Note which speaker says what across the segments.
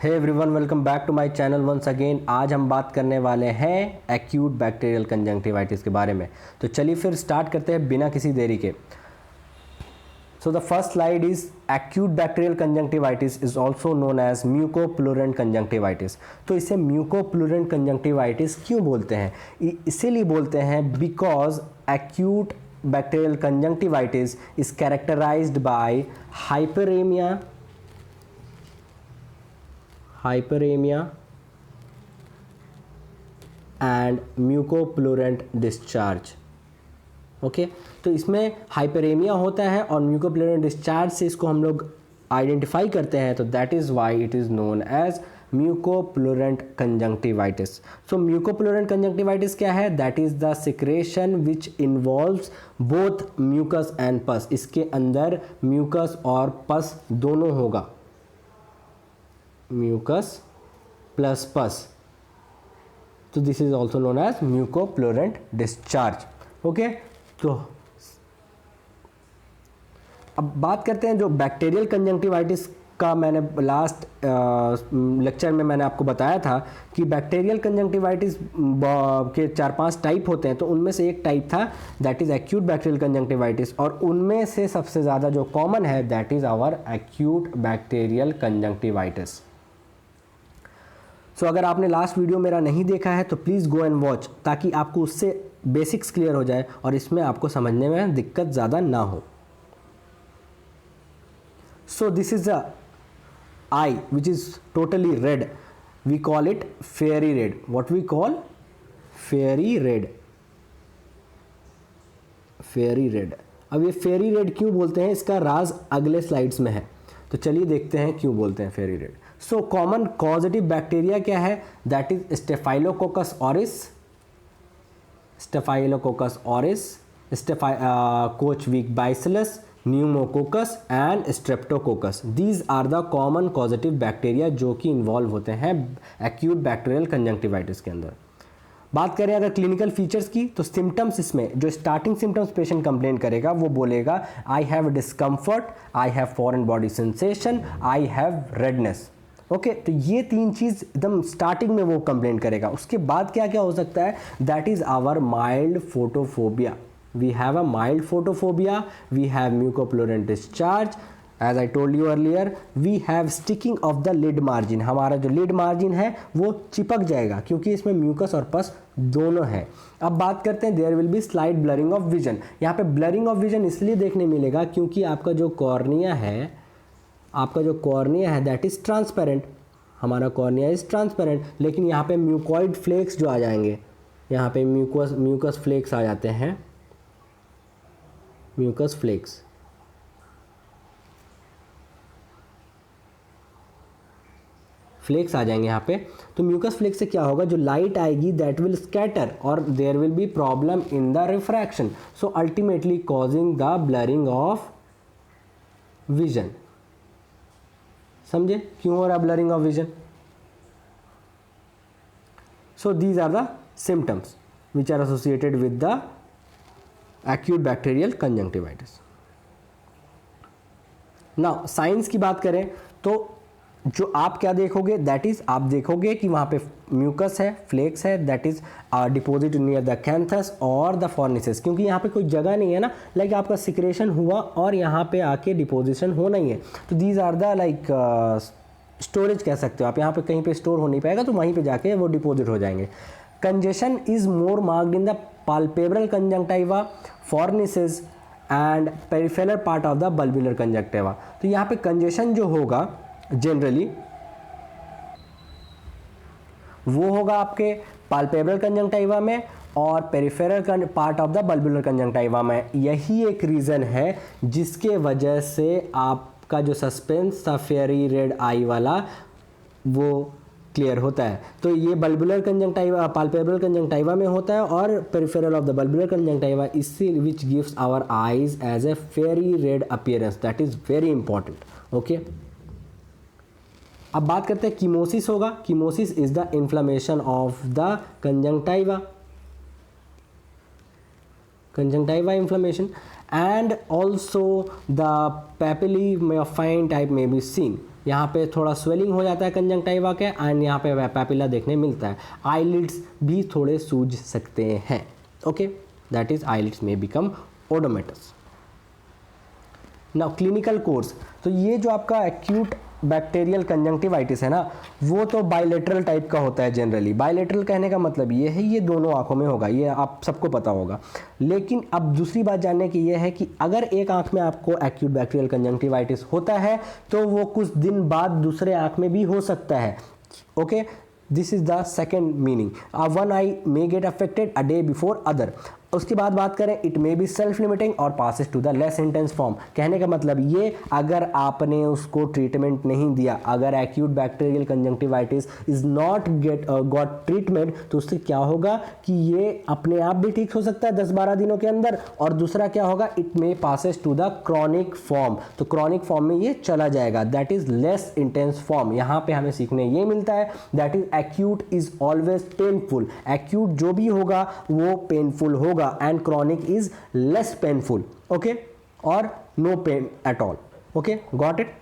Speaker 1: Hey everyone, welcome back to my channel once again. आज हम बात करने वाले हैं एक्यूट बैक्टीरियल कंजंक्टिवाइटिस के बारे में। तो चलिए फिर स्टार्ट करते हैं बिना किसी देरी के। So the first slide is acute bacterial conjunctivitis is also known as mucopurulent conjunctivitis. तो इसे म्यूकोप्लुरेंट कंजंक्टिवाइटिस क्यों बोलते हैं? इसीलिए बोलते हैं because acute bacterial conjunctivitis is characterized by hyperemia and mucopluent discharge। Okay, तो इसमें हाइपरेमिया होता है और म्यूकोप्लुरेंट डिस्चार्ज से इसको हम लोग आइडेंटिफाई करते हैं, तो that is why it is known as mucopurulent conjunctivitis. So mucopurulent conjunctivitis क्या है? That is the secretion which involves both mucus and pus. इसके अंदर म्यूकस और पस दोनों होगा, म्यूकस प्लस पस। तो this is also known as mucopurulent discharge. Okay, तो अब बात करते हैं जो बैक्टीरियल कंजंक्टिवाइटिस का। मैंने लास्ट लेक्चर में मैंने आपको बताया था कि बैक्टीरियल कंजंक्टिवाइटिस के 4-5 टाइप होते हैं। तो उनमें से एक टाइप था that is acute bacterial conjunctivitis, और उनमें से सबसे ज़्यादा जो कॉमन है that is our acute bacterial conjunctivitis. So अगर आपने लास्ट वीडियो मेरा नहीं देखा है तो प्लीज़ गो एंड वॉच, ताकि आपको उससे बेसिक्स क्लियर हो जाए और इसमें आपको समझने में दिक्कत ज़्यादा ना हो। So this is the eye which is totally red, we call it fiery red. What we call fiery red, fiery red. अब ये फेयरी रेड क्यों बोलते हैं, इसका राज अगले स्लाइड्स में है, तो चलिए देखते हैं क्यों बोलते हैं fiery red. So common causative bacteria क्या है? That is Staphylococcus aureus, Staphylococcus aureus, Koch Weeks bacillus, pneumococcus and streptococcus. These are the common causative bacteria जो कि इन्वॉल्व होते हैं एक्यूट बैक्टीरियल कंजंक्टिवाइटिस के अंदर। बात करें अगर क्लिनिकल फीचर्स की, तो सिम्टम्स इसमें जो स्टार्टिंग सिम्टम्स पेशेंट कंप्लेन करेगा वो बोलेगा I have discomfort, I have foreign body sensation, I have redness. Okay, तो ये 3 चीज़ एकदम स्टार्टिंग में वो कंप्लेन करेगा। उसके बाद क्या क्या हो सकता है? That is our mild photophobia. We have a mild photophobia, we have mucopurulent discharge, as I told you earlier, we have sticking of the lid margin. हमारा जो लिड मार्जिन है वो चिपक जाएगा क्योंकि इसमें म्यूकस और पस दोनों है। अब बात करते हैं there will be slight blurring of vision. यहाँ पे ब्लरिंग ऑफ विजन इसलिए देखने मिलेगा क्योंकि आपका जो कॉर्निया है दैट इज़ ट्रांसपेरेंट। हमारा कॉर्निया इज़ ट्रांसपेरेंट, लेकिन यहाँ पे म्यूकॉइड फ्लेक्स जो आ जाएंगे, यहाँ पे म्यूकस फ्लेक्स आ जाते हैं, म्यूकस फ्लेक्स आ जाएंगे यहाँ पे। तो म्यूकस फ्लेक्स से क्या होगा? जो लाइट आएगी दैट विल स्कैटर और there will be problem in the refraction, so ultimately causing the blurring of vision. समझे क्यों हो रहा है blurring of vision? So these are the symptoms which are associated with the acute bacterial conjunctivitis. Now science की बात करें तो जो आप क्या देखोगे, दैट इज आप देखोगे कि वहाँ पे म्यूकस है, फ्लेक्स है, that is deposit near the canthus और द फॉर्निसेस, क्योंकि यहाँ पे कोई जगह नहीं है ना, लाइक आपका सिक्रेशन हुआ और यहाँ पे आके डिपोजिशन होना ही है। तो these are the like storage कह सकते हो आप, यहाँ पे कहीं पे स्टोर हो नहीं पाएगा तो वहीं पे जाके वो डिपोजिट हो जाएंगे। Congestion is more marked in the palpebral conjunctiva, fornices and peripheral part of the bulbar conjunctiva. तो यहाँ पे कंजेशन जो होगा जनरली वो होगा आपके पाल्पेब्रल कंजंक्टिवा में और peripheral part of the bulbar conjunctiva में। यही एक रीज़न है जिसके वजह से आपका जो सस्पेंस था फेयरी रेड आई वाला वो क्लियर होता है। तो ये बल्बुलर कंजंक्टिवा पाल्पेब्रल कंजंक्टिवा में होता है और peripheral of the bulbar conjunctiva, इससे which gives our eyes as a fiery red appearance. That is very important. Okay, अब बात करते हैं कीमोसिस होगा। Chemosis is the inflammation of the conjunctiva, inflammation, and also the papillomaphine type may be seen. यहाँ पे थोड़ा swelling हो जाता है कंजंक्टिवा के, एंड यहाँ पे पैपिला देखने मिलता है। आईलिड्स भी थोड़े सूज सकते हैं। ओके, दैट इज आईलिड्स में बिकम ओडोमेटस। नाउ क्लिनिकल कोर्स, तो ये जो आपका एक्यूट बैक्टीरियल कंजंक्टिवाइटिस है ना, वो तो बायलेटरल टाइप का होता है जनरली। बायलेटरल कहने का मतलब ये है ये दोनों आंखों में होगा, ये आप सबको पता होगा। लेकिन अब दूसरी बात जानने की ये है कि अगर एक आंख में आपको एक्यूट बैक्टीरियल कंजंक्टिवाइटिस होता है तो वो कुछ दिन बाद दूसरे आंख में भी हो सकता है। Okay, this is the second meaning. One eye may get affected a day before other. उसके बाद बात करें, it may be self limiting और passes to the less intense form. कहने का मतलब ये, अगर आपने उसको ट्रीटमेंट नहीं दिया, अगर acute bacterial conjunctivitis is not got treatment, तो उससे क्या होगा कि ये अपने आप भी ठीक हो सकता है 10-12 दिनों के अंदर, और दूसरा क्या होगा, it may passes to the chronic form. तो क्रॉनिक फॉर्म में ये चला जाएगा, that is less intense form. यहाँ पे हमें सीखने ये मिलता है, that is acute is always painful. Acute जो भी होगा वो पेनफुल होगा, and chronic is less painful, okay, or no pain at all, okay, got it।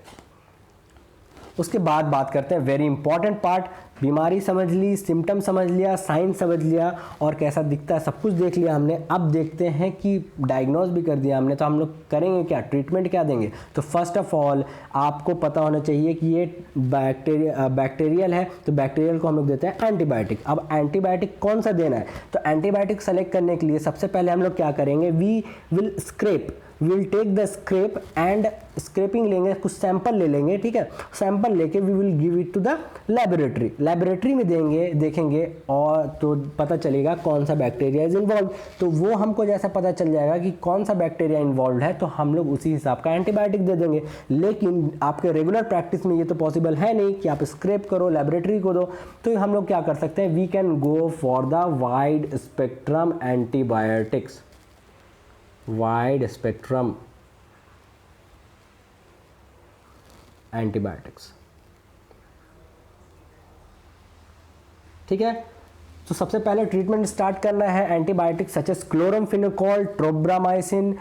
Speaker 1: उसके बाद बात करते हैं वेरी इंपॉर्टेंट पार्ट, बीमारी समझ ली, सिम्टम समझ लिया, साइन समझ लिया, और कैसा दिखता है सब कुछ देख लिया हमने। अब देखते हैं कि डायग्नोज भी कर दिया हमने, तो हम लोग करेंगे क्या, ट्रीटमेंट क्या देंगे। तो फर्स्ट ऑफ ऑल आपको पता होना चाहिए कि ये बैक्टीरियल है, तो बैक्टीरियल को हम लोग देते हैं एंटीबायोटिक। अब एंटीबायोटिक कौन सा देना है, तो एंटीबायोटिक सेलेक्ट करने के लिए सबसे पहले हम लोग क्या करेंगे, we will take the scrape and scraping लेंगे, कुछ सैंपल ले लेंगे, ठीक है। सैंपल लेके we will give it to the laboratory में देंगे, देखेंगे, और तो पता चलेगा कौन सा बैक्टीरिया इज इन्वॉल्व। तो वो हमको जैसा पता चल जाएगा कि कौन सा बैक्टीरिया इन्वॉल्व है, तो हम लोग उसी हिसाब का एंटीबायोटिक दे देंगे। लेकिन आपके रेगुलर प्रैक्टिस में ये तो पॉसिबल है नहीं कि आप स्क्रेप करो, लेबोरेटरी को दो। तो हम लोग क्या कर सकते हैं, we can go for the wide spectrum antibiotics, wide spectrum antibiotics, ठीक है। तो सबसे पहले ट्रीटमेंट स्टार्ट करना है antibiotic such as chloramphenicol, tobramycin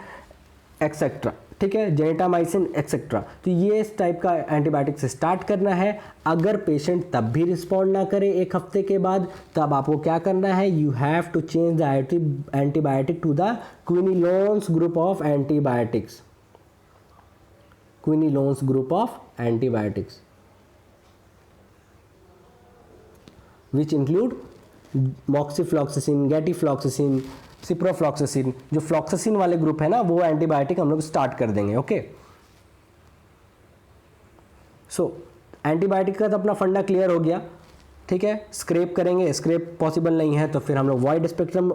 Speaker 1: etcetera, ठीक है, जेनिटामाइसिन एक्सेट्रा। तो ये इस टाइप का एंटीबायोटिक से स्टार्ट करना है। अगर पेशेंट तब भी रिस्पॉन्ड ना करे एक हफ्ते के बाद, तब आपको क्या करना है, you have to change the antibiotic to the quinolones group of antibiotics, quinolones group of antibiotics which include moxifloxacin, gatifloxacin, ciprofloxacin. जो फ्लॉक्सासिन वाले ग्रुप है ना, वो एंटीबायोटिक हम लोग स्टार्ट कर देंगे। ओके, सो एंटीबायोटिक का तो अपना फंडा क्लियर हो गया, ठीक है। स्क्रेप करेंगे, स्क्रेप पॉसिबल नहीं है तो फिर हम लोग वाइड स्पेक्ट्रम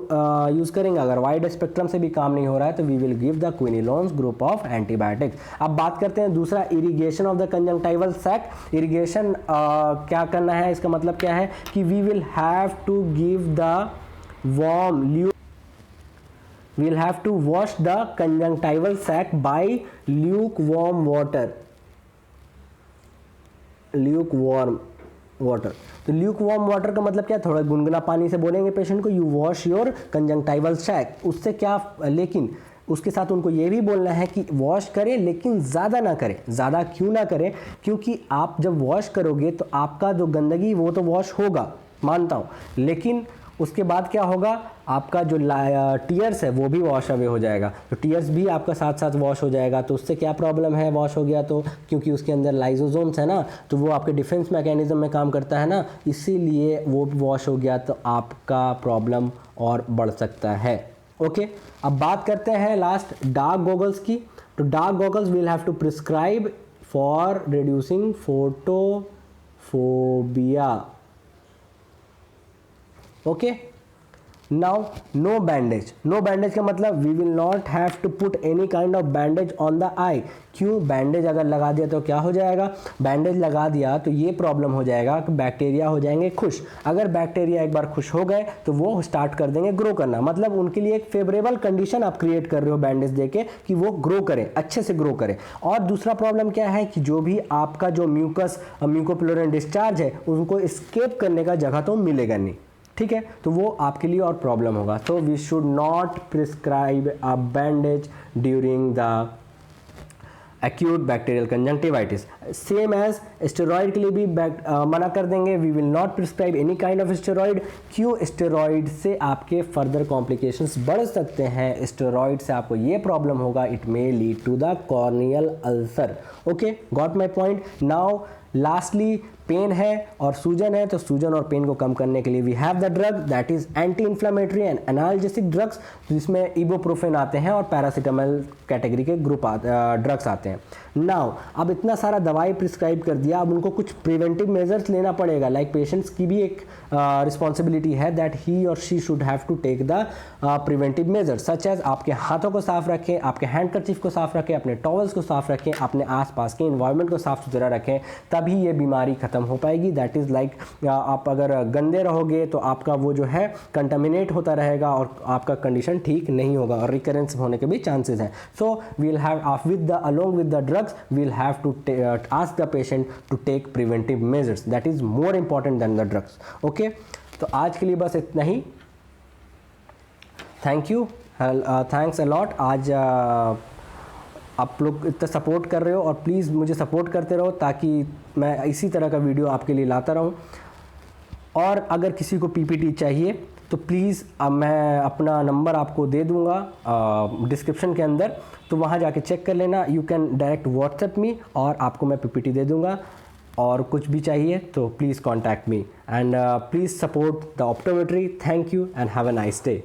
Speaker 1: यूज़ करेंगे। अगर वाइड स्पेक्ट्रम से भी काम नहीं हो रहा है तो we will give the quinolones group of antibiotics. अब बात करते हैं दूसरा, irrigation of the conjunctival sac. Irrigation क्या करना है, इसका मतलब क्या है कि we will have to give the warm we will have to wash the conjunctival sac by lukewarm water, lukewarm water। तो lukewarm water का मतलब क्या, थोड़ा गुनगुना पानी से बोलेंगे पेशेंट को, you wash your conjunctival sac। उससे क्या, लेकिन उसके साथ उनको ये भी बोलना है कि वॉश करें, लेकिन ज़्यादा ना करें। ज़्यादा क्यों ना करें, क्योंकि आप जब वॉश करोगे तो आपका जो गंदगी वो तो वॉश होगा, मानता हूँ, लेकिन उसके बाद क्या होगा, आपका जो टीयर्स है वो भी वॉश अवे हो जाएगा। तो टीयर्स भी आपका साथ साथ वॉश हो जाएगा। तो उससे क्या प्रॉब्लम है, वॉश हो गया तो, क्योंकि उसके अंदर लाइसोसोम्स है ना, तो वो आपके डिफेंस मैकेनिज्म में काम करता है ना, इसीलिए वो वॉश हो गया तो आपका प्रॉब्लम और बढ़ सकता है। ओके, अब बात करते हैं लास्ट डार्क गॉगल्स की। तो dark goggles will have to prescribe for reducing photophobia. Okay, now no bandage. No bandage का मतलब we will not have to put any kind of bandage on the eye. क्यों, bandage अगर लगा दिया तो क्या हो जाएगा, बैंडेज लगा दिया तो ये प्रॉब्लम हो जाएगा कि बैक्टीरिया हो जाएंगे खुश। अगर बैक्टीरिया एक बार खुश हो गए तो वो स्टार्ट कर देंगे ग्रो करना, मतलब उनके लिए एक फेवरेबल कंडीशन आप क्रिएट कर रहे हो बैंडेज देके कि वो ग्रो करें, अच्छे से ग्रो करें। और दूसरा प्रॉब्लम क्या है कि जो भी आपका जो म्यूकोप्लुरल डिस्चार्ज है उनको एस्केप करने का जगह तो मिलेगा नहीं, ठीक है, तो वो आपके लिए और प्रॉब्लम होगा। तो we should not prescribe a bandage during the acute bacterial conjunctivitis. Same as steroid के लिए भी मना कर देंगे, we will not prescribe any kind of steroid. क्यों? स्टेरॉइड से आपके फर्दर कॉम्प्लिकेशंस बढ़ सकते हैं, स्टेरॉइड से आपको ये प्रॉब्लम होगा, it may lead to the corneal ulcer. Okay, got my point. Now lastly pain है और सूजन है, तो सूजन और पेन को कम करने के लिए we have the drug that is anti inflammatory and analgesic drugs, जिसमें इबुप्रोफेन आते हैं और पैरासीटामोल कैटेगरी के ड्रग्स आते हैं। नाउ अब इतना सारा दवाई प्रिस्क्राइब कर दिया, अब उनको कुछ प्रिवेंटिव मेजर्स लेना पड़ेगा। लाइक पेशेंट्स की भी एक रिस्पॉन्सिबिलिटी है दैट ही और she should have to take the preventive measures such as आपके हाथों को साफ रखें, आपके हैंडकरचीफ को साफ रखें, अपने टॉवल्स को साफ रखें, अपने आसपास के इन्वायरमेंट को साफ सुथरा रखें, तभी ये बीमारी खत्म हो पाएगी। दैट इज़ लाइक आप अगर गंदे रहोगे तो आपका वो जो है कंटामिनेट होता रहेगा और आपका कंडीशन ठीक नहीं होगा और रिकरेंस होने के भी चांसेस हैं। So we'll have with the along with the drugs we'll have to ask the patient to take preventive measures, that is more important than the drugs. Okay, तो आज के लिए बस इतना ही। Thank you, thanks a lot. आज आप लोग इतना सपोर्ट कर रहे हो और प्लीज़ मुझे सपोर्ट करते रहो ताकि मैं इसी तरह का वीडियो आपके लिए लाता रहूं। और अगर किसी को पीपीटी चाहिए तो प्लीज़ मैं अपना नंबर आपको दे दूंगा डिस्क्रिप्शन के अंदर, तो वहां जाके चेक कर लेना। You can direct WhatsApp me और आपको मैं पीपीटी दे दूंगा। और कुछ भी चाहिए तो please contact me and please support the optometry. Thank you and have a nice day.